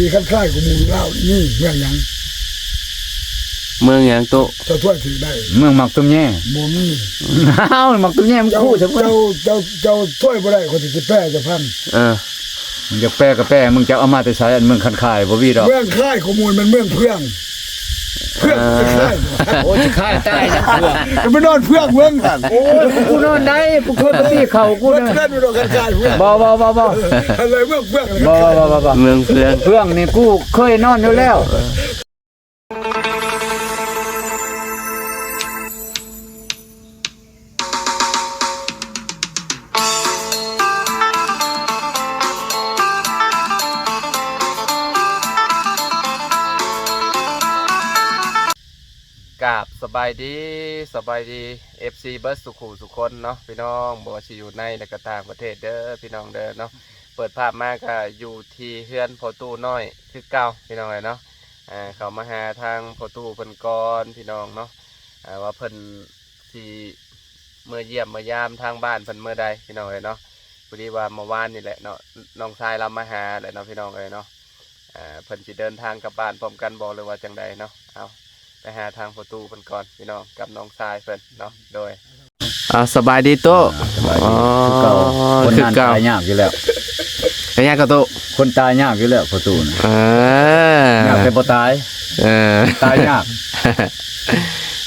มีขั้นค่ายของมูลเล่านี่เมืองยังเมืองหยังโตจะช่วยถือได้เมืองหมักตุ้มแย่โมมี่อ้าวหมักตุ้มแย่มันคู่เถอะเจ้าช่วยบ่ได้คนที่จะแป้จะพันมึงจะแป้ก็แป้มึงจะเอามาแต่ใช้อันเมืองคันคายบ่วีดอกเมืองค่ายของมูลมันเมืองเพื่องจะค่ายโอ้จะค่ายตายจังเพื่อจะไปนอนเพื่องเมืองกันโอ้กูนอนได้กูเคยไปตีเขากูนะนั่นเป็นขั้นค่ายเพื่องบ่อะไรเมืองเพื่องบ่เมืองเพื่องนี่กูเคยนอนอยู่แล้วกราบสบายดีFC เบิร์ดสุขุสุคนเนาะพี่น้องบ่ว่าสิอยู่ในและก็ต่างประเทศเด้อพี่น้องเด้อเนาะเปิดภาพมาก็อยู่ที่เฮือนพ่อตู้น้อยคือเก่าพี่น้องเนาะเขามาหาทางพ่อตู้เพิ่นก่อนพี่น้องเนาะว่าเพิ่นสิเมื่อเยี่ยมเมื่อยามทางบ้านเพิ่นเมื่อใดพี่น้องเนาะพอดีว่าเมื่อวานนี่แหละเนาะน้องชายเรามาหาแหละเนาะพี่น้องเนาะเพิ่นสิเดินทางกลับบ้านพร้อมกันบ่หรือว่าจังใดเนาะเอาไปหาทางประตูเพิ่นก่อนพี่น้องกับน้องทรายเพิ่นเนาะโดยสบายดีโตคนนั้นตายยากอยู่แล้วเป็นยังกับโตคนตายยากอยู่แล้วประตูนะยากแต่บ่ตายตายยาก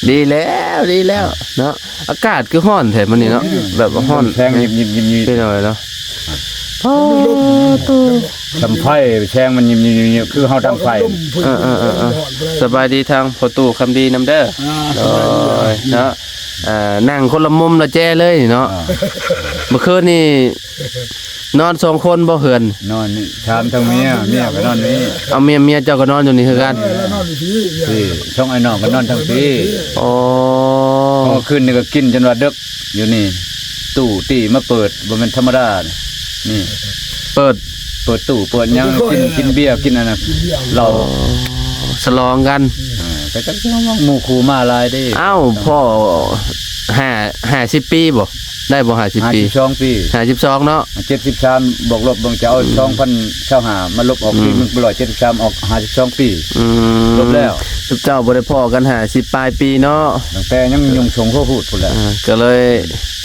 ดีแล้วเนาะอากาศคือร้อนแท้มื้อนี้เนาะแบบร้อนแทงยิบไปหน่อยเนาะทำไฟแช่งมันยิบคือเฮาทำไฟสบายดีทางประตูคำดีนำเด้อเนาะนั่งคนละมุมละแจ้เลยเนาะเมื่อคืนนี่นอน2คนบ่เหือนนอนนี่ถามทางเมียก็นอนนี่เอาเมียเจ้าก็นอนอยู่นี่คือกันพี่ช่องไอ้น้องก็นอนทางพี่อ๋อคืนนี่ก็กินจนว่าดึกอยู่นี่ตู้ตีมาเปิดบ่แม่นธรรมดานี่เปิดตู้เปิดยังกินเบียร์กินอันนั้นเราฉลองกันแต่จักหมู่คู่มาหลายเด้อ้าวพ่อ50 ปีบ่ได้บ่50 ปี52 ปี52เนาะ73บวกลบเบิ่งจะเอา2025มาลบออกปีมึง173ออก52ปีลบแล้วเจ้าบ่ได้พ้อกัน50ปลายปีเนาะตั้งแต่ยังยงชงพูดพุ่นแหละก็เลย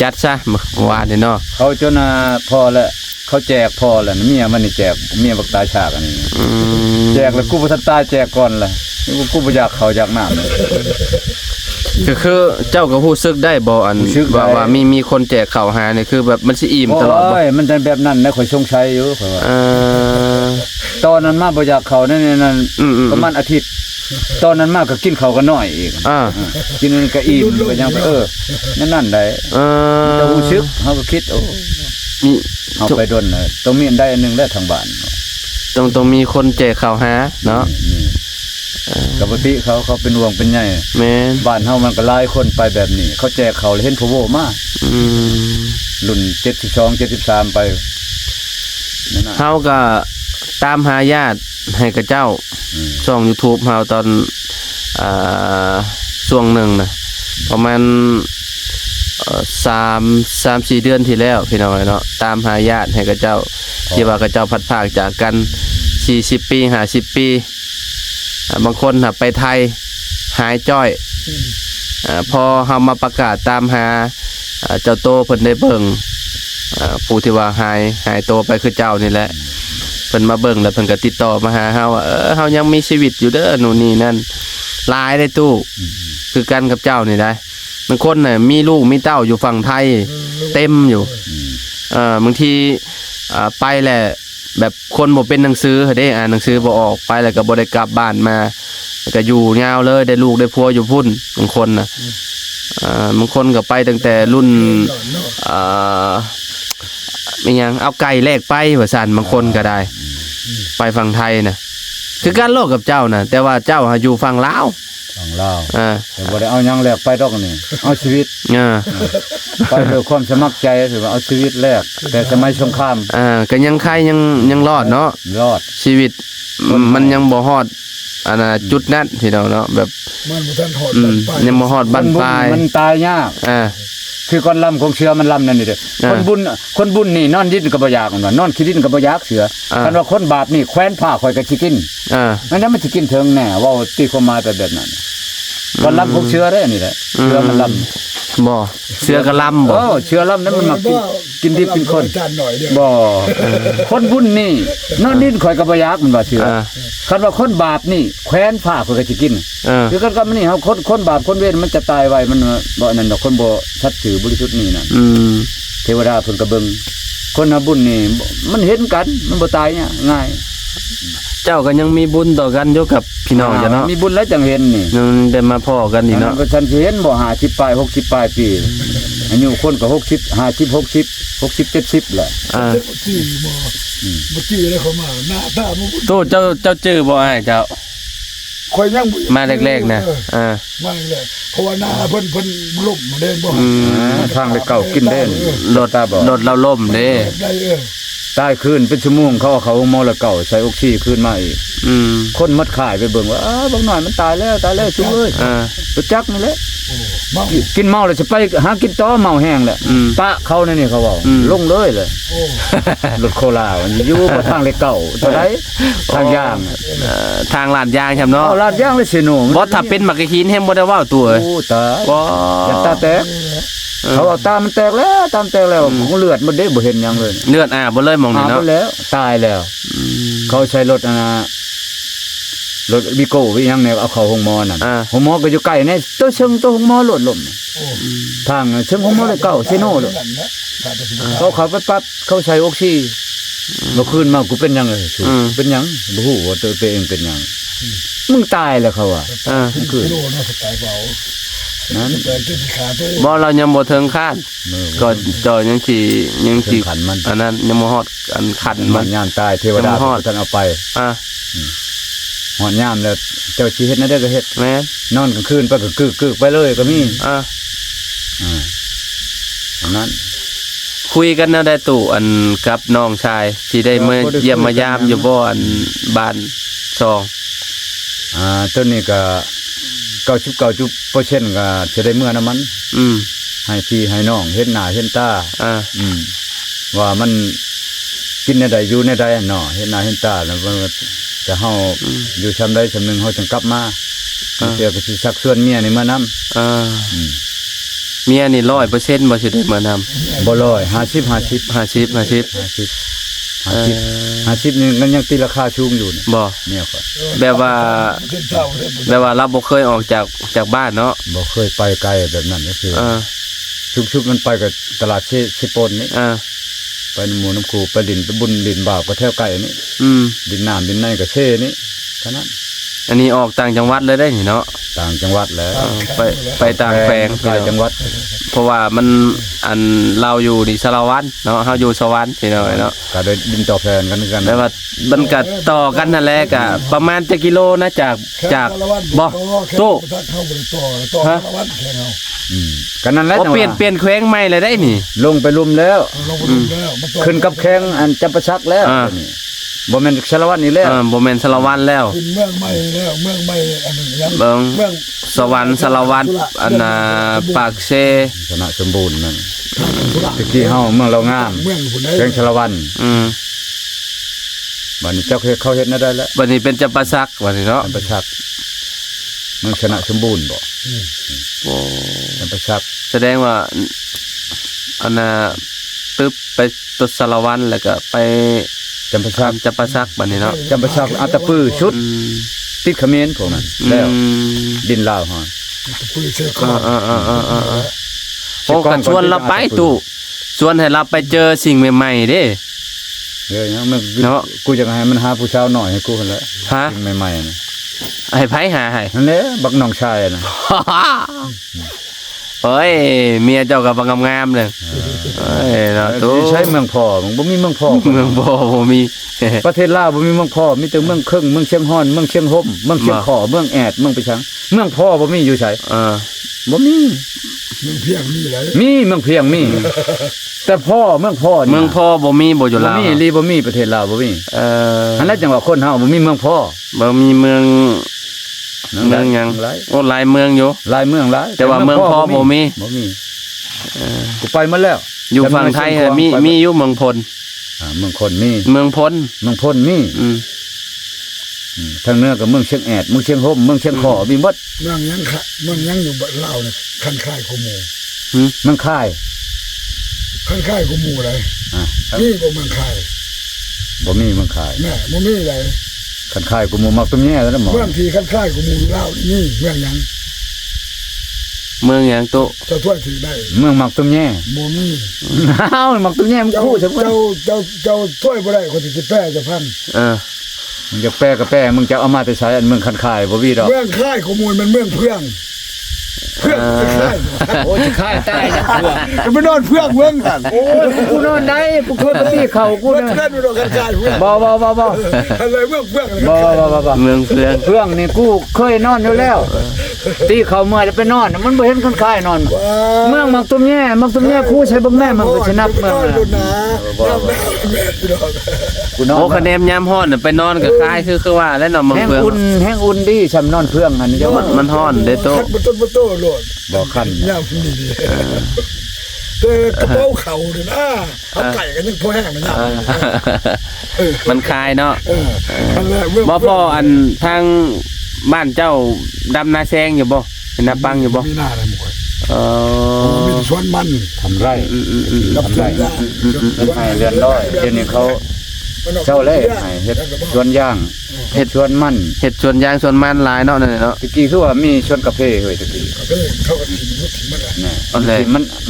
จัดซะเมื่อวานนี่เนาะเขาจนพอแล้วเขาแจกพอแล้วเมียมันนี่แจกเมียบักตายฉากอันนี้แจกแล้วกูบ่ทันตายแจกก่อนล่ะกูบ่อยากเข้าอยากน้ำก็คือเจ้าก็รู้สึกได้บ่อันว่ามีคนแจกข้าวหานี่คือแบบมันสิอิ่มตลอดบ่มันเป็นแบบนั้นนะข่อยสงสัยอยู่ข่อยว่าตอนนั้นมาบ่อยากเข้านั่นประมาณอาทิตย์ตอนนั้นมาก็กินข้าวก็น้อยอีกกินก็อิ่มก็ยังนั่นได้จะรู้สึกเฮาก็คิดโอ้มีเอาไปดนเลยต้องมีอันใดอันนึงแล้วทางบ้านต้องมีคนแจกข้าวหาเนาะปกติเขาเป็นห่วงเป็นใยแม่นบ้านเฮามันก็หลายคนไปแบบนี้เขาแจกเขาเห็นพ่อโวมารุ่น72 73ไปเฮาก็ตามหาญาติให้กับเจ้าช่อง YouTube เฮาตอนช่วงหนึ่งนะประมาณ3-4 เดือนที่แล้วพี่น้องเนาะตามหาญาติให้กับเจ้าที่ว่ากับเจ้าพัดภาคจากกัน40 ปี50 ปีบางคนไปไทยหายจ้อยพอเฮามาประกาศตามหาเจ้าโตเพิ่นได้เบิ่งผู้ที่ว่าหายโตไปคือเจ้านี่แหละเพิ่นมาเบิ่งแล้วเพิ่นก็ติดต่อมาหาเฮาว่าเฮายังมีชีวิตอยู่เด้อนู่นนี่นั่นหลายได้ตู้คือกันกับเจ้านี่ได้บางคนน่ะมีลูกมีเต้าอยู่ฝั่งไทยเต็มอยู่บางทีไปแหละแบบคนบ่เป็นหนังสือเด้อ่านหนังสือบ่ออกไปแล้วก็บ่ได้กลับบ้านมาก็อยู่ยาวเลยได้ลูกได้ผัวอยู่พุ่นบางคนน่ะบางคนก็ไปตั้งแต่รุ่นไม่ยังเอาไก่แลกไปว่าซั่นบางคนก็ได้ไปฝั่งไทยน่ะคือการโลกกับเจ้าน่ะแต่ว่าเจ้าอยู่ฝั่งลาวแต่บ่ได้เอายังแลกไปดอกนี่เอาชีวิตไปด้วยความสมัครใจถือว่าเอาชีวิตแลกแต่สมัยสงครามก็ยังใครยังรอดเนาะรอดชีวิตมันยังบ่ฮอดอันน่ะจุดนั้นที่เราเนาะแบบมันบ่ทันฮอดยังบ่ฮอดบั้นปลายมันตายยาก คือคนลำของเสือมันลำนั่นนี่เด้อคนบุญนี่นอนดิ้นก็บ่อยากมันว่านอนขี้ดิ้นก็บ่อยากเสือคันว่าคนบาปนี่แขวนผ้าข่อยก็สิกินมันสิกินถึงแน่เว้าตีความหมายไปแบบนั้นคนลำของเสือเด้อนี่แหละเสือมันลำบ่เสือกระลำบ่เสือลำนั้นมันมากินดิบกินคนจานหน่อยเด้อบ่คนบุญนี่นอนดิ้นข่อยก็บ่อยากมันว่าเสือคันว่าคนบาปนี่แขวนผ้าข่อยก็สิกินคือกันนี่เฮาคนบาปคนเวรมันจะตายไวมันบ่นั่นดอกคนบ่ชัดถือบริสุทธิ์นี่น่ะเทวดาเพิ่นก็เบิ่งคนหาบุญนี่มันเห็นกันมันบ่ตายเนี่ยง่ายเจ้าก็ยังมีบุญต่อกันอยู่กับพี่น้องจ้ะเนาะมีบุญแล้วจังเห็นนี่ได้มาพ้อกันนี่เนาะฉันสิเห็นบ่50ปลาย60ปลายปีอายุคนก็60 50 60 70แหละจี้บ่จี้แล้วเขามาหน้าตาบ่โตเจ้าจื้อบ่อ้ายเจ้าข่อยยังมาแรกๆนะมาแรกเพราะว่าหน้าเพิ่นล่มมาเด้บ่ทางเลยเก่ากินเด้รถเราล่มเด้ได้ตายคืนเป็นชั่วโมงเขาหมอละเก่าใส่ออกซิคืนมาอีกคนมัดขายไปเบิ่งว่าบางหน่อยมันตายแล้วชุบเอ้ยรู้จักนี่แหละกินเมาแล้วจะไปหากินต่อเมาแห้งแหละปะเขานี่เขาเว้าลงเลยรถโคราชอยู่บ่ทางเลยเก่าเท่าใดทางย่างทางลาดยางใช่เนาะลาดยางเลยสิโนบ่ถ้าเป็นมักกะหินแฮงบ่ได้เว้าตัวโอ้ตายบ่ตาแตกเขาเอาตามันแตกแล้วตามแตกแล้วของเลือดมันได้บ่เห็นหยังเลยเลือดบ่เลยมองนี่เนาะแล้วตายแล้วเขาใช้รถรถบิโก้วิยังแนวเอาเขาห้องหมอนั่นห้องหมอก็อยู่ใกล้ในตัวเชิงตัวห้องหมอหล่นลมทางเชิงห้องหมอเลยเก่าเซโน่เลยเขาไปปั๊บเขาใช้ออกซิเมื่อคืนมากูเป็นยังเลยเป็นยังบ่ฮู้ว่าตัวเองเป็นยังมึงตายแล้วเขาอ่ะคือโลน่าสตายเบานั้นบ่เรายังบ่ถึงคาดก็จอยยังสิขันมันอันนั้นยังบ่ฮอดอันขันมันย่ามตายเทวดาท่านเอาไปหอนย่ามแล้วเจ้าชีเฮ็ดนั่นได้ก็เฮ็ดแม่นนอนกลางคืนไปก็กึกไปเลยก็มีนั้นคุยกันแนวใดตู่อันกับน้องชายที่ได้มาเยี่ยมมายามอยู่บ่อันบ้าน2ต้นนี้ก็99%ก็สิได้เมื่อน้ำมันให้พี่ให้น้องเห็นหน้าเห็นตาว่ามันกินในใดอยู่ในใดเนาะเห็นหน้าเห็นตาแล้วจะเฮาอยู่ชำใดชำนึงเฮาจังกลับมาเดี๋ยวก็สิชักชวนเมียนี่มานำเมียนี่ 100% บ่สิได้มานำบ่100 50นี่มันยังตีราคาสูงอยู่บ่เมียข่อยแบบว่าเราบ่เคยออกจากบ้านเนาะบ่เคยไปไกลแบบนั้นก็คือชุบมันไปกับตลาดเชปนนี่ไปหมู่น้ำคูไปดินไปบุญดินบ่าวก็แถวไกลนี่ดินน้ำดินในก็เช่นี่เท่านั้นอันนี้ออกต่างจังหวัดเลยได้นี่เนาะต่างจังหวัดแล้วไปต่างแปลงต่างจังหวัดเพราะว่ามันอันเราอยู่ดิสารวัตรเนาะเฮาอยู่สวรรค์พี่น้องเนาะก็ได้ดินต่อแฟนกันแต่ว่ามันก็ต่อกันนั่นแหละก็ประมาณจะกิโลนะจากบ่โตฮะกันนั่นแหละเปลี่ยนแขวงใหม่เลยได้นี่ลงไปลุมแล้วขึ้นกับแข้งอันจำปาสักแล้วบ่แม่นสารวัตรนี่แล้วบ่แม่นสารวัตรแล้วขึ้นเมืองใหม่แล้วเมืองใหม่อันนึงยังเมืองสวรรค์สารวัตรอันน่ะปากเซชนะสมบูรณ์นั่นตะกี้เฮาเมืองเรางามแข้งสารวัตรบัดนี้เจ้าเขาเฮ็ดได้แล้วบัดนี้เป็นจำปาสักบัดนี้เนาะจำปาสักเมืองชนะสมบูรณ์บ่โอ้จำปาสักแสดงว่าอันน่ะปึ๊บไปตุสารวัตรแล้วก็ไปจำปาสักบัดนี้เนาะจำปาสักอัตตปื้อชุดติดเขมรพวกนั้นแล้วดินลาวฮะโอ้ก็ชวนเราไปตู่ชวนให้เราไปเจอสิ่งใหม่ๆเด้เนาะกูจะให้มันหาผู้สาวหน่อยให้กูหั่นแหละสิ่งใหม่ๆน่ะให้ไผหาให้นั่นแหละบักน้องชายน่ะเฮ้ยเมียเจ้าก็บ่งามๆเลยเอ้ยเนาะตู่ใช้เมืองพ่อมึงบ่มีเมืองพ่อบ่มีประเทศลาวบ่มีเมืองพ่อมีแต่เมืองครึ่งเมืองเชียงฮ้อนเมืองเชียงห่มเมืองเชียงขอเมืองแอดเมืองไปชังเมืองพ่อบ่มีอยู่ไสบ่มีเมืองเพียงมีหลายมีเมืองเพียงมีแต่พ่อเมืองพ่อเมืองพ่อบ่มีบ่อยู่ลาวบ่มีลีบ่มีประเทศลาวบ่มีอันนั้นจังว่าคนเฮาบ่มีเมืองพ่อบ่มีเมืองหยังโอ้หลายเมืองอยู่หลายเมืองหลายแต่ว่าเมืองพ่อบ่มี กูไปหมดแล้ว อยู่ฝั่งไทยฮะมีอยู่เมืองพล เมืองคนมี เมืองพล เมืองพลมีทางเหนือกับเมืองเชียงแอดเมืองเชียงโฮมเมืองเชียงขอมีหมด เมืองยังค่ะเมืองยังอยู่บ้านเล่าเนี่ยคันค่ายขโมย เมืองค่าย คันค่ายขโมยเลยนี่ก็เมืองค่าย บ่มีเมืองค่าย แม่บ่มีเลย คันค่ายกูมูมักตัวแย่แล้วนะหมอ เมืองที่คันค่ายขโมยเล่านี่เมืองยัง เมืองหยังตุ จะช่วยถือได้ เมืองมักตัวแย่ บ่มี อ้าวมักตัวแย่มัน เจ้า คู่จัง เจ้าช่วยบ่ได้คนที่จะแป้จะพัน มึงจะแปรก็แปรมึงจะเอามาแต่ใช้อันเมืองคันค่ายบ่มีดอก เมืองค่ายขโมยมันเมืองเพื่องเพื่องค่าย โอ้ยค่ายใต้นะพวก จะไปนอนเพื่องเมืองกัน โอ้ยกูนอนได้กูเคยไปตีเขากู กู นะ จะเล่นไปนอนคันค่ายเพื่อง บ่ อะไรเมืองเพื่อง บ่ เมืองเฟือง เรื่องนี่กูเคยนอนอยู่แล้วตีเขาเมื่อจะไปนอนมันบ่เห็นคันค่ายนอนเมืองมักตัวแย่คู่ใช้บ่แม่มันก็ชนะเมืองกูนอน โอ้คะแนนยามฮ้อนน่ะไปนอนกับคายคือว่าแล้วเนาะเมือง แห้ง เฟือง อุ่นดีซ้ำนอนเพื่องอันนี้ มันฮ้อนเด้โต มันโตโลด บ่คัน ย่ำนี่แต่กระเป๋าเข่าเนี่ยนะเอาไก่กันยังพอแห้งนะย่ำ มันคายเนาะ อะไรเมื่อ บ่พออันทางบ้านเจ้าดำนาแซงอยู่บ่เป็นนาปังอยู่บ่ มีหน้าอะไรหมด เออ มีสวนมัน ทำไร กับสวนยาง ให้เรือนร้อยเดี๋ยวนี้เขาเจ้าเล่ให้เฮ็ดสวนยางเฮ็ดสวนมัน เฮ็ดสวนยางสวนมันหลายเนาะนั่นแหละเนาะ ตะกี้คือว่ามีสวนกาแฟเฮ้ยตะกี้ เขาก็ทิ้งมันแหละ นี่ อันแหละ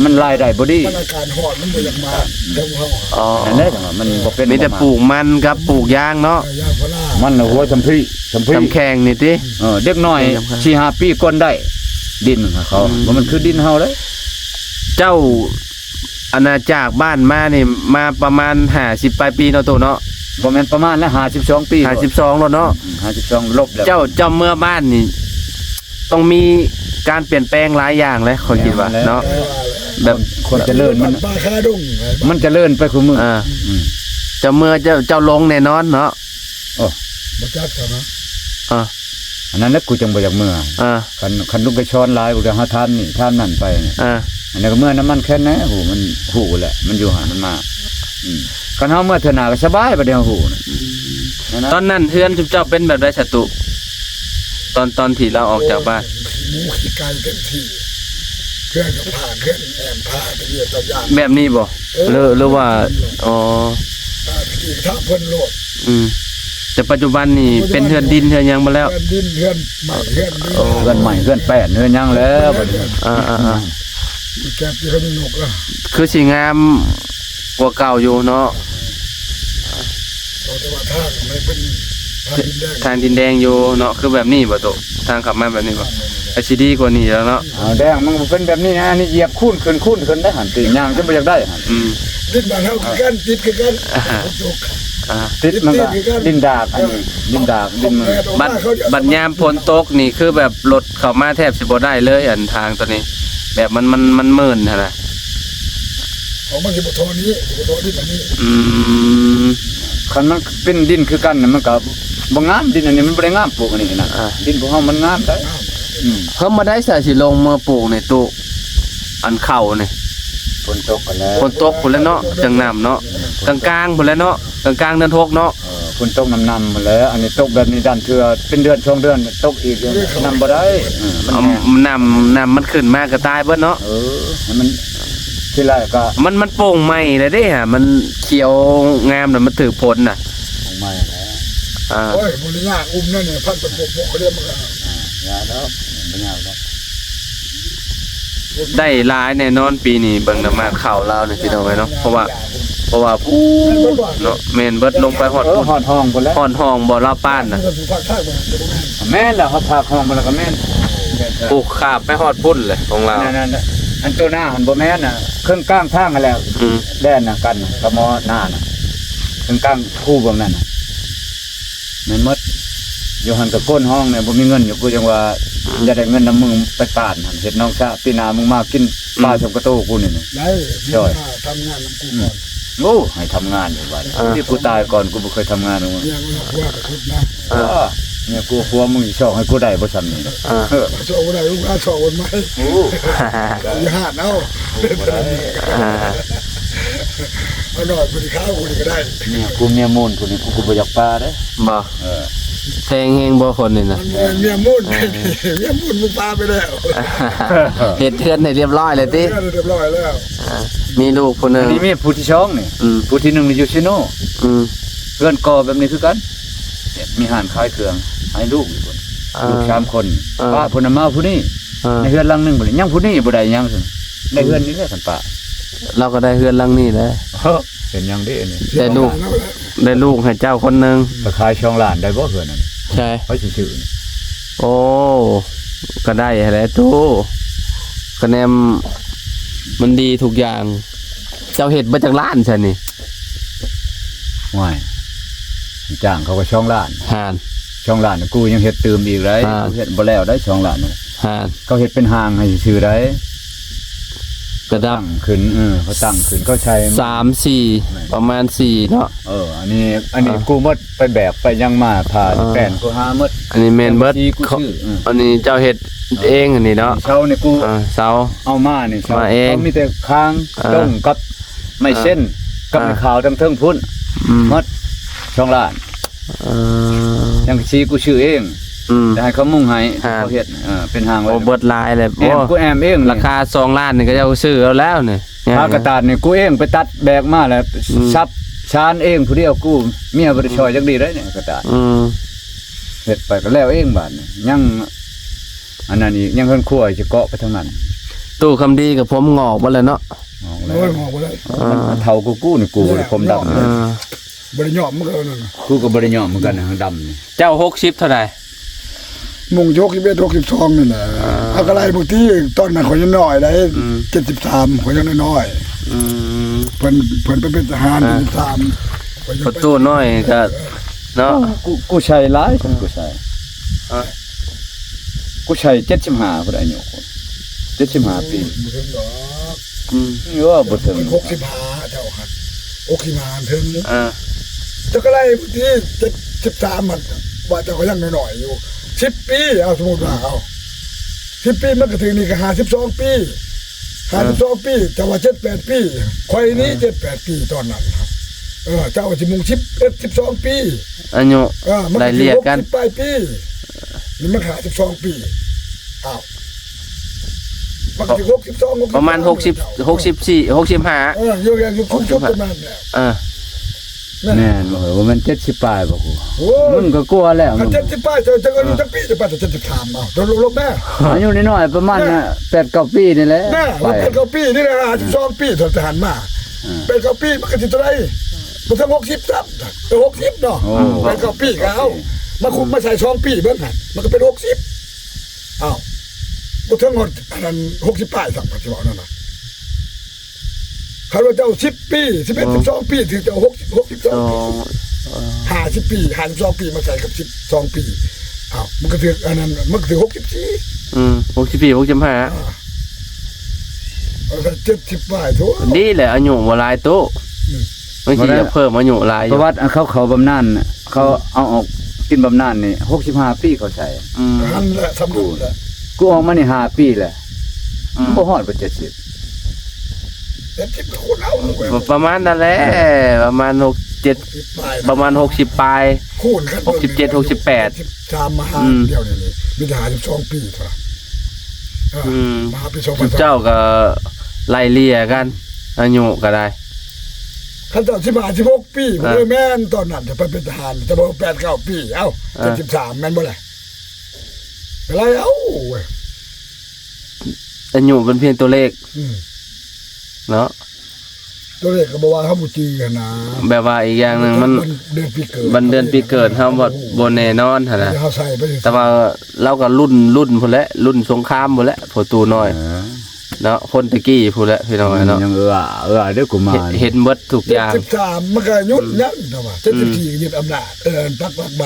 มันรายได้บ่ดี มันอาการหอดมันบ่อยากมาเจ้าเขา อ๋อ นั่นแหละจังว่ามันบ่เป็น มีแต่ปลูกมันกับปลูกยางเนาะ ยางพารา มันน่ะหัวจำพี่ ทำแข่งนี่ติ เด็กน้อย 4-5 ปีก่อนได้ ดินของเขาว่ามันคือดินเฮาเลย เจ้าอาณาจักรบ้านมานี่มาประมาณ50ปลายปีเนาะโตเนาะ บ่แม่นประมาณนะ52 ปี 52แล้วเนาะ 52ลบแล้ว เจ้าเมื่อบ้านนี่ต้องมีการเปลี่ยนแปลงหลายอย่างเลยขอยคิดว่าเนาะแบบ คนเจริญมัน ปลาคาดุ้ง มันเจริญไปคือมือ เจ้าเมื่อเจ้าลงแน่นอนเนาะ บ่จักกันนะ อ่า อันนั้นน่ะกูจังบ่อยากเมื่อ คันลุงไปช้อนหลายกูจะหาทานนี่ทานนั่นไปนี่อันนั้นก็เมื่อน้ำมันแค่นั้นหูมันหูแหละมันอยู่หามันมาคันเฮาเมื่อเทื่อหน้าก็สบายบ่ได้หูนะ ตอนนั้นเฮือนเจ้าเป็นแบบไรศัตรูตอนที่เราออกจากบ้าน หมูขี้ไก่เต็มที่เครื่องกับผ้าเครื่องแอมผ้าตะเกียบตะยาง แบบนี้บ่หรือว่าอ๋อ ที่ท่าเพิ่นโลด แต่ปัจจุบันนี่เป็นเฮือนดินเฮือนหยังมาแล้ว เพื่อนดินเพื่อนใหม่เพื่อนดิน เพื่อนใหม่เพื่อนแปดเพื่อนยังแล้วบัดนี้ แกที่เขามีนกอ่ะ คือสิงามกว่าเก่าอยู่เนาะ แต่ว่าทางมันเป็นทางดินแดงทางดินแดงอยู่เนาะคือแบบนี้บ่โตทางขับมาแบบนี้บ่ก็สิดีกว่านี้แล้วเนาะ เอาแดงมันเป็นแบบนี้นะนี่เหยียบคุ้นขึ้นได้หันตีย่างจนบ่อยากได้หัน ดินบ้านเฮาคือกันติดคือกันตก ติดมันก็ดินดากอันนี้ดินดากดินมือ บัดยามฝนตกนี่คือแบบรถเข้ามาแทบสิบ่ได้เลยอันทางตัวนี้ แบบมันมืนหั่นน่ะ ของมันสิบ่ทอนี้บ่ทอดินอันนี้ คันมันเป็นดินคือกันน่ะมันก็บ่งามดินอันนี้มันบ่ได้งามปลูกอันนี้นะดินของเฮามันงามได้ เพิ่มมาได้ใส่สิลงมาปลูกในตู้อันเข่านี่ ฝนตกกันแล้ว ฝนตกพุ่นแล้วเนาะจังน้ำเนาะกลางๆพุ่นแล้วเนาะกลางๆเดือน6เนาะ ฝนตกน้ำหมดแล้วอันนี้ตกแบบนี้ดันเทื่อเป็นเดือน2เดือนตกอีกน้ำบ่ได้มัน น้ำมันขึ้นมาก็ตายเบิดเนาะ มันที่ไรก็ มันโป่งใหม่เลยเด้ฮะมันเขียวงามน่ะมันถือผลน่ะ ของใหม่แล้ว โอ้ยบ่ได้ยากอุ้มนั่นเนี่ยพันตะปบเขาเรียกมันก็ ยาแล้วบ่ยาวแล้ว ได้หลายแน่นอนปีนี้เบิ่งน้ำมาข้าวลาวนี่พี่น้องเอ้ยเนาะเพราะว่าพูเนาะแม่นเบิดลงไปฮอดพุ่น ฮอดห้องพุ่นแล้ว ฮอดห้องบ่ลาวป้านน่ะ มันก็สิภาคใต้บ่ได้ แม่นแล้วเขาพาห้องพุ่นแล้วก็แม่น ปลูกขาบไปฮอดพุ่นเลยของเรา นั่นอันตัวหน้าหันบ่แม่นน่ะเครื่องกลางทางกันแล้วแล่นน่ะกันกะมอหน้าน่ะเครื่องกลางคู่เบิ่งนั่นน่ะแม่นหมดอยู่หันกับก้นห้องเนี่ยบ่มีเงินอยู่กูจังว่าจะได้เงินนำมึงไปปานหั่นเฮ็ดน้องซะปีหน้ามึงมากินปลาชมกระโตกูนี่ ได้ทำงานนำกูก่อน โอ้ให้ทำงานอยู่บัดที่กูตายก่อนกูบ่เคยทำงานเลย เนี่ยว่าไปทุบนะ เนี่ยกูกลัวมึงสิชอบให้กูได้บ่ซั่นนี่ ชอบอะไรลูกค้าชอบคนไหมอย่าหาดเอาเอาหน่อยบริข้าวคนก็ได้ เนี่ยกูเมียมูลกูนี่กูบ่อยากปลาเด้ บ่แพงเฮงบ่คนนี่นะ เมียมุ่นมึงปลาไปแล้ว เฮ็ดเทือนให้เรียบร้อยเลยติ เรียบร้อยแล้ว มีลูกคนหนึ อั ง นนี้มีผู้ที่ช่องนี่ผู้ที่หนึ่งนี่อยู่ซิโน อืม เพื่อนก่อแบบนี้คือกันเนี่ยมีห้านขายเครื่องให้ลูกอยู่คนลูก3คนป้าพุ่นน่ะมาผู้นี้ในเฮือนหลังนึงบ่ได้ยังผู้นี้บ่ได้ยังซั่นในเฮือนนี้แหละซั่นป้า เราก็ได้เฮือนหลังนี้แหละ เป็นยังได้อันนี้ ได้ลูกให้เจ้าคนหนึง ก็ขายช่องล้านได้บ่เฮือนนั่น ใช่ เขาสิชื่อนี่ โอ้ก็ได้แหละตู้คะแนนมันดีทุกอย่าง เจ้าเฮ็ดมาจากล้านใช่นี่ ห่วยจ้างเขาก็ช่องล้าน ห่าน ช่องล้านน่ะกูยังเฮ็ดเติมอีกได้เฮ็ดบ่แล้วได้ช่องล้านน่ะ ห่าน เขาเฮ็ดเป็นห้างให้ชื่อได้ กระดับ ตั้งขึ้นเขาตั้งขึ้นเขาใช้ 3-4ประมาณ4เนาะ อันนี้กูหมดไปแบบไปยังมาผ่านแป้นกูหาหมด อันนี้แม่นเบิด กูชื่อ อันนี้เจ้าเฮ็ดเองอันนี้เนาะ เช้านี่กู เสา เอามานี่เช้า มาเอง เขามีแต่ค้างดงกับไม่เส้นกับไม่ขาวทั้งเทิงพุ่นหมดช่องล้าน ยังชี้กูชื่อเองจะให้เขามุ่งให้เขาเฮ็ดเป็นห้าง โอ้เบิดลายเลย แอมกูแอมเอง ราคา2ล้านนี่ก็จะเอาซื้อเอาแล้วนี่ ผ้ากระตาดนี่กูเองไปตัดแบกมาแล้วซับชานเองผู้เดียวกูเมียบ่ได้ช่วยจักดีได้เนี่ยกระตาดเฮ็ดไปก็แล้วเองบาดนี่ยังอันนั้นอีกยังเพิ่นคั่วจะเกาะไปทางนั้น ตู้คำดีกับผมงอกบ่แล้วเนาะ มอง โอ้ยหอกไปเลย มันเท่ากูนี่กูบ่ได้ผมดำเลย บริยอมเมื่อกี้นั่น กูก็บ่ได้ยอมเหมือนกันนะดำนี่ เจ้า60เท่าไหร่ มุงยกที่เบ็ด62นี่แหละเอากระไรบางทีตอนนั้นขอยยังน้อยได้73ขอยยังน้อยเพิ่นไปเป็นทหาร73 ประตูน้อยก็เนาะ กูใช้หลายฉันกูใช้กูใช้75พุ่นอายุ75ปีนี่ว่าบ่ถึง 65เจ้าหัน65ถึง เจ้าก็ไล่ที่13มันว่าเจ้าก็ยังน้อยๆอยู่10ปีเอาสมมุติว่าเอา10ปีมันก็ถึงนี่ก็52ปี52ปีแต่ว่า78ปีข่อยนี้78ปีตอนนั้นครับเจ้าสิมุง12ปี อายุ มัน ได้เรียกกัน ปลายปีนี่มัน52ปีอ้าวมันก็62 ประมาณ60 64 65 อยู่อย่างอยู่คุกๆประมาณนี้ แม่นบ่ว่ามัน70ปลายบ่กู โอ้ มึงก็กลัวแล้วมึง 70ป้ายจะก็อยู่จักปีจะป้าย73เอาโดนลบแม่ อายุน้อยๆประมาณน่ะ8-9ปีนี่แหละ แม่ว่าเป็น9ปีนี่นะ52ปีทหารมาเป็น9ปีมันก็สิเท่าไหร่มันทั้ง60ซับ60เนาะเป็น9ปีก็เอามาคุมมาใส่2ปีเบิ่งหั่นมันก็เป็น60อ้าวบ่ถึงหมดอันนั้น60ป้ายสักปัจจุบันนั่นน่ะเขาเจ้า10ปี11 12ปีถึงเจ้า62 50 ปี52 ปีมาใส่กับ12 ปีอ้าวมันก็ถึงอันนั้นมันก็ถึง64 64 65 70ป้ายโถ ดีแหละอายุบ่หลายตู้บางทีจะเพิ่มอายุหลายอ ป ยู่ ระวัติเขาบำนาญเขาเอาออกกินบำนาญนี่65ปีเขาใช้ นั่นแหละสำคัญแหละ กูออกมานี่5ปีแหละบ่ฮอดบ่70 แต่ที่เป็นคนเอาเว้ย ประมาณนั่นแหละประมาณ67ประมาณ60ปลาย คูณกัน 67 68 ตามมหาเดียวนี่มีทหาร12 ปีเท่ามหาปี2000 เจ้าก็ไล่เลี่ยกันอายุก็ได้ ขั้นตอน16 ปีผมเลยแม่นตอนนั้นจะไปเป็นทหารจะบอก8 9 ปีเอ้า73แม่นบ่ล่ะอะไรเอ้าเว้ย อายุเป็นเพียงตัวเลขเนาะ ตัวเลขก็บอกว่าเฮาบ่จื้อกันนะ แบบว่าอีกอย่างหนึงมัน เดือนปีเกิด วันเดือนปีเกิดเฮาบ่แน่นอนหั่นน่ะ เฮาใส่ไป แต่ว่าเราก็รุ่นพุ่นแหละรุ่นสงครามพุ่นแหละประตูน้อยเนาะคนตะกี้พุ่นแหละพี่น้องเนาะ ยังเด้อกูมา เห็นเบิดทุกอย่าง 73มันก็ยุดยั้งเนาะว่า74ก็ยึดอำนาจปักใบ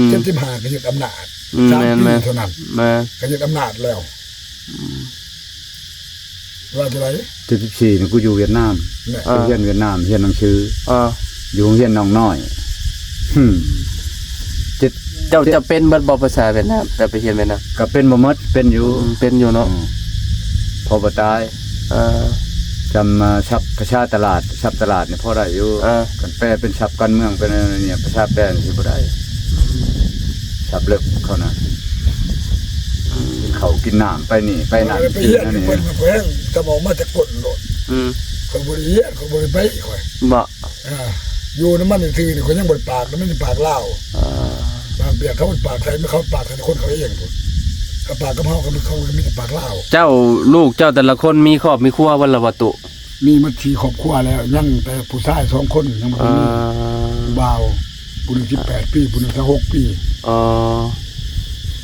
75ก็ยึดอำนาจ3ปีเท่านั้น มา ก็ยึดอำนาจแล้วว่าจะไร 74นี่กูอยู่เวียดนามกูเรียนเวียดนามเรียนหนังสืออยู่โรงเรียนน้องน้อย เจ้าจะเป็นเบิดบ่ภาษาเวียดนามแต่ไปเรียนเวียดนาม ก็เป็นบ่หมดเป็นอยู่ เป็นอยู่เนาะ พอบ่ตาย เออ จำทรัพย์ประชาตลาดทรัพย์ตลาดเนี่ยพอได้อยู่กันแปลเป็นทรัพย์การเมืองเป็นอะไรเนี่ยประชาแปลสิบ่ได้ทรัพย์เลิกเขานะกินข้าวกินน้ำไปนี่ไปนั่น ไป กิน เฮียน นั่นนี่ เพิ่นมาเพิ่นจะบอกมาจะกดโลด อืม คนบ่ได้เฮียนคนบ่ได้ไปข่อย บ่ อยู่น้ำมันซื่อนี่คนยังบ่ปากน้ำมันปากเล่า อ่า บางเบียดเขาปากใส่ไม่เขาปากใส่คนเขาเองพุ่นเขาปากกับเฮาก็เขาก็มีแต่ปากเล่า เจ้าลูกเจ้าแต่ละคนมีครอบมีครัววันละวัตุ มีมัดชีครอบครัวแล้วยังแต่ผู้ชาย2คนยังบ่ อ่า มีบ่าวผู้หนึง18ปีผู้หนึง16ปี อ๋อ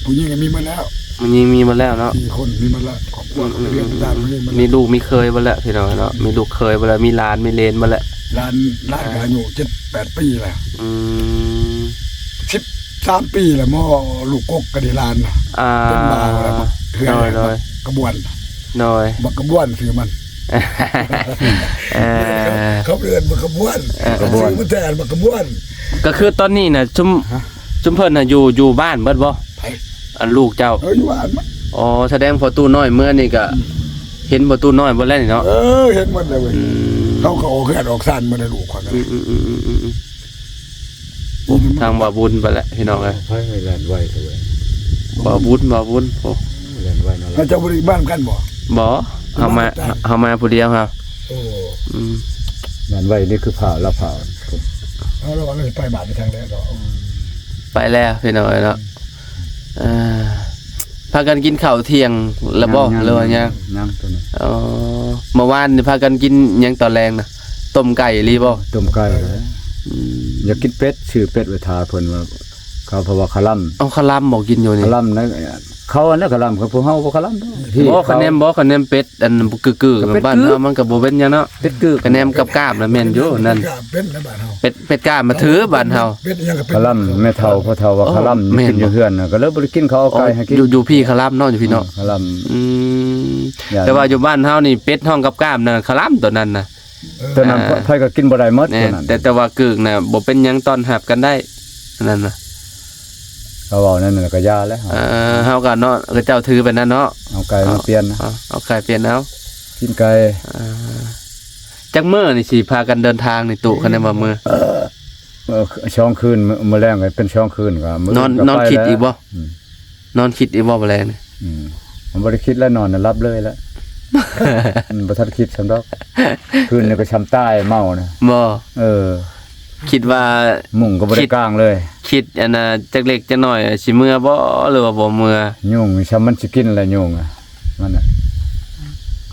ผู้หญิงก็มีมาแล้ว มันยังมีมาแล้วเนาะ 4คนมีมาแล้วครอบครัวก็เรียนตามมาเลยมา มีลูกมีเคยมาแล้วพี่น้องเนาะมีลูกเคยมาแล้วมีหลานมีเลนมาแล้ว ร้านก็อายุ7-8ปีแล้ว อืม 13ปีแล้วหม้อลูกกกก็ได้ลานน่ะ อ่า เป็นบ่าวแล้วเฮือ น้อยน้อย กระบวน น้อย บักกระบวนคือมัน เขาเรียนบักกระบวนซื้อมาแทนบักกระบวน ก็คือตอนนี้น่ะชุมเพิ่นน่ะอยู่บ้านเบิดบ่ ไผ อันลูกเจ้า อยู่บ้านมั้ย อ๋อแสดงพอตู้น้อยเมื่อนี่ก็เห็นประตูน้อยบ่แล้วนี่เนาะ เห็นหมดเลยเว้ยเขาก็ออกเฮือนออกซ่านมาได้ลูกคนนั้น ทางบ่าบุญไปแหละพี่น้องเอ้ย ให้แล่นไว้เถอะเว้ย บ่าบุญโอ้ แล่นไว้นั่น เขาจะบริบ้านกันบ่ บ่เฮามาผู้เดียวครับ โอ้ อืม แล่นไว้นี่คือผ่าละผ่า เอาแล้วเราไปบ้านไปทางใดดอก ไปแล้วพี่น้องเอ้ยเนาะพากันกินข้าวเที่ยงแล้วบ่หรือว่ายัง ยังตัวนี้ อ๋อเมื่อวานนี่พากันกินหยังตอนแรงน่ะต้มไก่รีบ่ ต้มไก่แล้วอยากกินเป็ดชื่อเป็ดไว้ทาเพิ่นว่าเขาเพราะว่าคาล่ำ เอาข้าวลำบ่กินอยู่นี่ คาล่ำนะเขาอันนั้นคาล่ำเขาพวกเฮาบ่คาล่ำ บ่คะแนนเป็ดอันกึกๆบ้านเฮามันก็บ่เป็นหยังเนาะ เป็ดกึก คะแนนกับกล้ามน่ะแม่นอยู่นั่น เป็นในบ้านเฮา เป็ดกล้ามมาถือบ้านเฮา เป็นยังก็เป็น คาล่ำแม่เฒ่าพ่อเฒ่าว่าคาล่ำ แม่น กินอยู่เฮือนน่ะก็เลยบ่ได้กินเขาเอาไก่ให้กิน อยู่พี่คารับเนาะอยู่พี่เนาะ คาล่ อืม อย่า แต่ว่าอยู่บ้านเฮานี่เป็ดห้องกับกล้ามน่ะคารับตัวนั้นน่ะ ำตอนนั้นไผก็กินบ่ได้หมด แน่ ตัวนั้น แต่ว่ากึกน่ะบ่เป็นหยังตอนหับกันได้นั่นน่ะ เขาเว้านั่นน่ะก็ยาแล้ว เฮาก็เนาะก็เจ้าถือไปนั่นเนาะ เอาไก่มาเปลี่ยนนะ เอาไข่เปลี่ยนเอา กินไก่ จักมื้อนี่สิพากันเดินทางนี่ตุคะแนนว่ามื้อ ช่องคืนมื้อแรงก็เป็นช่องคืนก็มื้ นอนคิดอีกบ่ อืม นอนคิดอีกบ่บ่แลนี่ ผมบ่ได้คิดแล้วนอนน่ะรับเลยแล้ว บ่ทันคิดสำดอกคืนนี่ก็ช้ำใต้เมานะ บ่ คิดว่า มุ่งก็บ่ได้กลางเลย คิดอันน่ะจักเล็กจักน้อยสิมื้อบ่หรือว่าบ่มื้อ ยุงช้ำมันสิกินแล้วยุงอ่ะมันน่ะ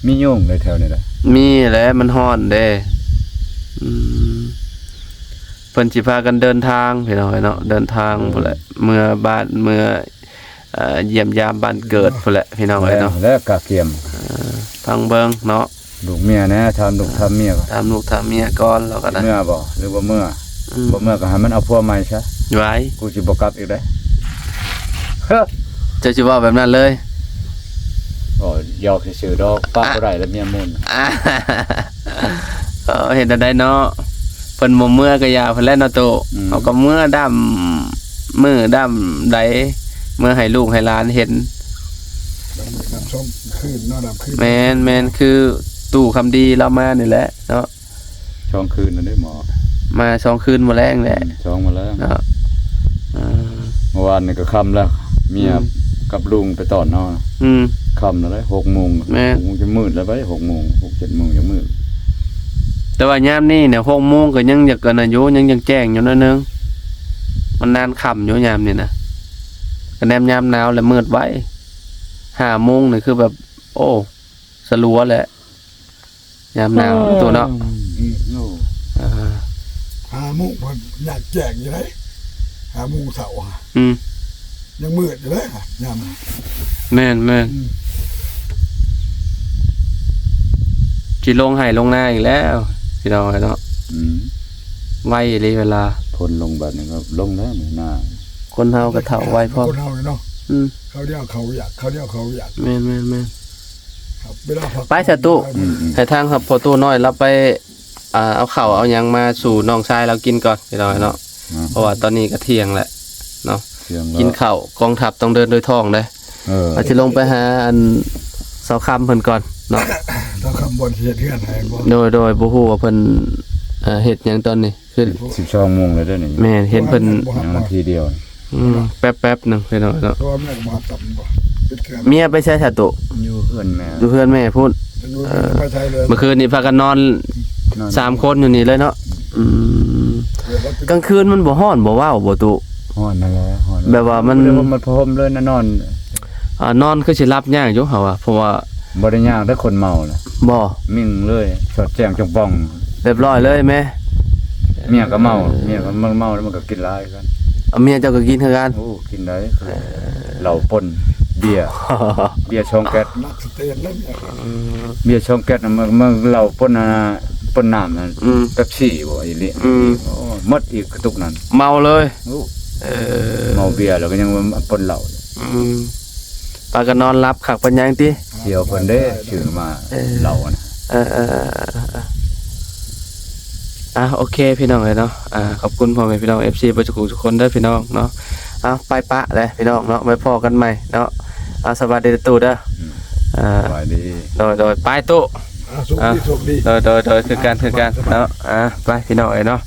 มียุงเลยแถวนี้แหละ มีแหละมันฮ้อนเด้อืมเพิ่นสิพากันเดินทางพี่น้องเนาะเดินทางพุ่นแหละเมื่อบ้านเมื่อเยี่ยมยามบ้านเกิดพุ่นแหละพี่น้องเนาะ แล้วกะเกียม ฟังเบิ่งเนาะ ลูกเมียนะทำลูกทำเมียก็ ตามลูกตามเมียก่อนแล้วก็นะ เมื่อบ่หรือบ่เมื่อบ่เมื่อก็ให้มันเอาผัวใหม่ซะ ไว้ กูสิบ่กลับอีกได้เฮ้อ เจะสิเว้าแบบนั้นเลย บ่ยอกซื่อๆดอกป้าบ่ได้แล้วเมียมุ่น เห็นแต่ได้เนาะเพิ่นบ่เมื่อก็ยาเพิ่นแล้วเนาะโตเขาก็เมื่อดำมือดำใดเมื่อให้ลูกให้หลานเห็น น้ำส้มขึ้นนอนน้ำขึ้น แม่นคือตู่คำดีเรามานี่แหละเนาะ ช่องคืนนั่นเด้หมอ มา2คืนบ่แรงแหละ ช่องมาแล้ว เนาะ เมื่อวานนี่ก็ค่ำแล้วเมียกับลุงไปตอนนอน อืม ค่ำแล้วได้6:00 น แม่ 6:00 นจะมืดแล้วไป6:00 น 6-7 โมงจะมืด แต่ว่ายามนี้เนี่ย6 โมงก็ยังอยากกันอายุยังแจ้งอยู่นิดนึงมันนานค่ำอยู่ยามนี่นะก็แนมยามหนาวแล้วมืดไว้5 โมงนี่คือแบบ โอ้สลัวแหละยามหนาวตัวเนาะ 5 โมงมันอยากแจกอยู่เลย5 โมงเช้าอะ อืม ยังมืดอยู่เลยอะยาม แม่นสิลงให้ลงหน้าอีกแล้วพี่น้องเนาะ ไวเลยเวลา พ่นลงบัดนี่ก็ลงแล้วนี่หน้า คนเฮาก็เฒ่าไวพร้อม คนเฮาเนาะ อืม เขาเดียวเขาอยาก แม่น ครับเวลาพัก ไปสะตุ ให้ทางครับพอตู้น้อยเราไปเอาข้าวเอาหยังมาสู่น้องชายเรากินก่อนพี่น้องเนาะเพราะว่าตอนนี้ก็เที่ยงแหละเนาะ เสียง กินข้าวกองทัพต้องเดินโดยท้องเด้ อาจจะลงไปหาอันเสาคำเพิ่นก่อนเนาะ เราคำบนเสียเทือนให้บ่ โดยบ่ฮู้ว่าเพิ่นเฮ็ดหยังตอนนี้คือ 12 โมงแล้วเด้อนี่ แม่นเห็นเพิ่น ยังนาทีเดียว แป๊บๆหนึงพี่น้องเนาะ ตัวแม่ก็มาต่ำบ่ปิดเทือน เมียไปใช้ชาตุ อยู่เพื่อนแม่ อยู่เพื่อนแม่พูด ไม่ใช่เลย เมื่อคืนนี้พากันนอน3คนอยู่นี่เลยเนาะกลางคืนมันบ่ฮ้อนบ่ว้าวบ่ตุ ฮ้อนนั่นแหละฮ้อน แบบว่ามัน มันพร้อมเลยนะนอน นอนคือสิหลับยากอยู่เฮาว่าเพราะว่า บ่ได้ยากถ้าคนเมาน่ะ บ่ มิ่งเลยสอดแจ้งจงป้อง เรียบร้อยเลยแม่ เมียก็เมาเมียก็เมาแล้วมันก็กินหลายกัน เมียเจ้าก็กินคือกัน โอ้กินได้เหล้าป่นเบียร์ช่องแก๊ส นักสเตนนั่นเนี่ย เบียร์ช่องแก๊สน่ะมันเหล้าป่นป่นน้ำนั่นเป๊ปซี่บ่อีหลีโอ้หมดอีกกระตุกนั้น เมาเลย โอ้เมาเบียร์แล้วก็ยังมาป่นเหล้า ปากันนอนรับขักปัญญังติ เสี่ยวเพิ่นเด้ชื่อมาเหล้าน่ะ โอเคพี่น้องเลยเนาะขอบคุณพ่อแม่พี่น้อง FC ประจุทุกคนเด้อพี่น้องเนาะไปปะเลยพี่น้องเนาะไว้พอกันใหม่เนาะสวัสดีตู่เด้อสวัสดี โดยไปตู่ สุขดี โดยคือการเนาะไปพี่น้องเอ้ยเนาะ